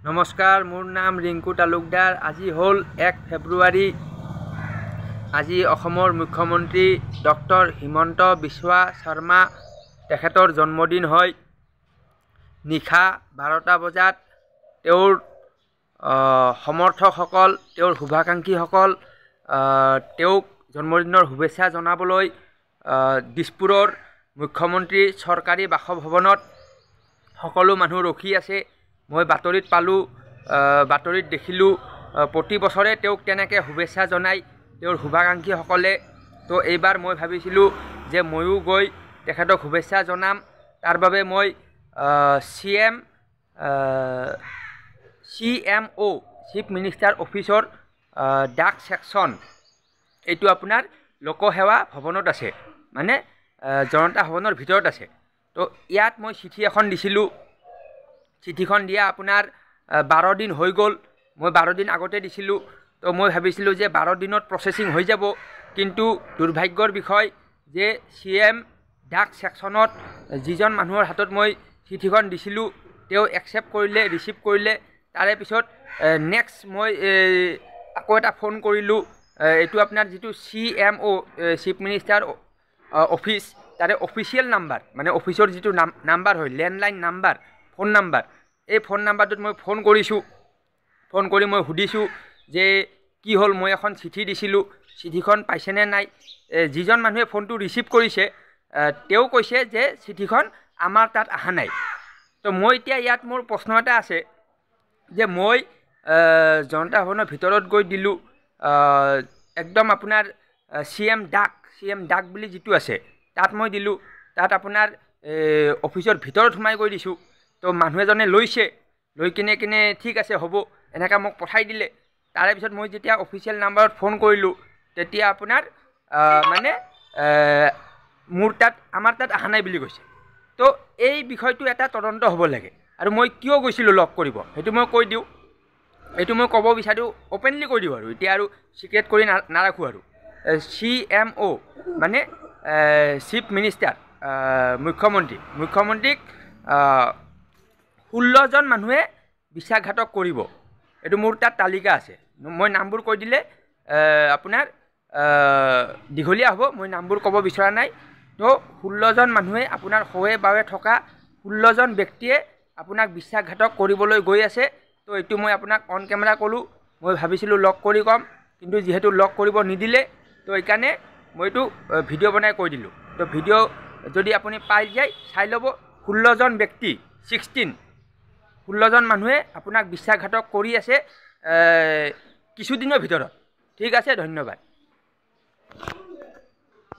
নমস্কাৰ, মোৰ নাম ৰিংকু তালুকদাৰ। আজি হ'ল 1 ফেব্ৰুৱাৰী। আজি অসমৰ মুখ্যমন্ত্ৰী ডক্টৰ হিমন্ত বিশ্ব শৰ্মা তেখেতৰ জন্মদিন হয়। নিশা 12টা বজাত তেওঁৰ সমৰ্থকসকল, তেওঁৰ শুভাকাংক্ষীসকল তেওঁক জন্মদিনৰ শুভেচ্ছা জনাবলৈ দিছপুৰৰ মুখ্যমন্ত্ৰী চৰকাৰী বাসভৱনত সকলো মানুহ ৰখি আছে। মই বাতৰিত পালোঁ, বাতৰিত দেখিলোঁ প্ৰতি বছৰে তেওঁক তেনেকৈ শুভেচ্ছা জনাই তেওঁৰ শুভাকাংক্ষীসকলে। তো এইবাৰ মই ভাবিছিলোঁ যে ময়ো গৈ তেখেতক শুভেচ্ছা জনাম। তাৰ বাবে মই CMO চিফ মিনিষ্টাৰ অফিচৰ ডাক ছেকশ্যন, এইটো আপোনাৰ লোকসেৱা ভৱনত আছে, মানে জনতা ভৱনৰ ভিতৰত আছে। তো ইয়াত মই চিঠি এখন দিছিলোঁ। চিঠিখন দিয়া আপোনাৰ 12 দিন হৈ গ'ল। মই 12 দিন আগতে দিছিলোঁ। তো মই ভাবিছিলোঁ যে 12 দিনত প্ৰচেছিং হৈ যাব, কিন্তু দুৰ্ভাগ্যৰ বিষয় যে CM ডাক ছেকশ্যনত যিজন মানুহৰ হাতত মই চিঠিখন দিছিলোঁ তেওঁ একচেপ্ট কৰিলে, ৰিচিভ কৰিলে। তাৰে পিছত নেক্সট মই আকৌ এটা ফোন কৰিলোঁ। এইটো আপোনাৰ যিটো CMO চিফ মিনিষ্টাৰ অফিচ, তাৰে অফিচিয়েল নাম্বাৰ, মানে অফিচৰ যিটো নাম্বাৰ হয়, লেণ্ডলাইন নাম্বাৰ, ফোন নাম্বাৰ, এই ফোন নাম্বাৰটোত মই ফোন কৰিছোঁ। ফোন কৰি মই সুধিছোঁ যে কি হ'ল, মই এখন চিঠি দিছিলোঁ, চিঠিখন পাইছেনে নাই। যিজন মানুহে ফোনটো ৰিচিভ কৰিছে তেওঁ কৈছে যে চিঠিখন আমাৰ তাত অহা নাই। তো মই এতিয়া ইয়াত মোৰ প্ৰশ্ন এটা আছে যে মই জনতা ভৱনৰ ভিতৰত গৈ দিলোঁ, একদম আপোনাৰ CM ডাক বুলি যিটো আছে তাত মই দিলোঁ। তাত আপোনাৰ অফিচৰ ভিতৰত সোমাই গৈ দিছোঁ। তো মানুহ এজনে লৈছে, লৈ কিনে ঠিক আছে হ'ব এনেকৈ মোক পঠাই দিলে। তাৰে পিছত মই যেতিয়া অফিচিয়েল নাম্বাৰত ফোন কৰিলোঁ তেতিয়া আপোনাৰ মানে আমাৰ তাত অহা নাই বুলি কৈছে। তো এই বিষয়টো এটা তদন্ত হ'ব লাগে। আৰু মই কিয় গৈছিলোঁ লগ কৰিব সেইটো মই কৈ দিওঁ। এইটো মই ক'ব বিচাৰোঁ, অ'পেনলি কৈ দিওঁ আৰু এতিয়া আৰু চিক্ৰেট কৰি নাৰাখোঁ আৰু। CMO মানে চিফ মিনিষ্টাৰ, মুখ্যমন্ত্ৰীক 16জন মানুহে বিশ্বাসঘাতক কৰিব। এইটো মোৰ তাত তালিকা আছে। মই নামবোৰ কৈ দিলে আপোনাৰ দীঘলীয়া হ'ব, মই নামবোৰ ক'ব বিচৰা নাই। তো 16জন মানুহে আপোনাৰ সৱে বাৱে থকা 16জন ব্যক্তিয়ে আপোনাক বিশ্বাসঘাতক কৰিবলৈ গৈ আছে। তো এইটো মই আপোনাক অন কেমেৰা ক'লোঁ। মই ভাবিছিলোঁ লগ কৰি ক'ম, কিন্তু যিহেতু লগ কৰিব নিদিলে তো এইকাৰণে মই এইটো ভিডিঅ' বনাই কৈ দিলোঁ। তো ভিডিঅ' যদি আপুনি পাই যায় চাই ল'ব। 16জন ব্যক্তি, 16জন মানুহে আপোনাক বিশ্বাসঘাতক কৰি আছে কিছুদিনৰ ভিতৰত। ঠিক আছে, ধন্যবাদ।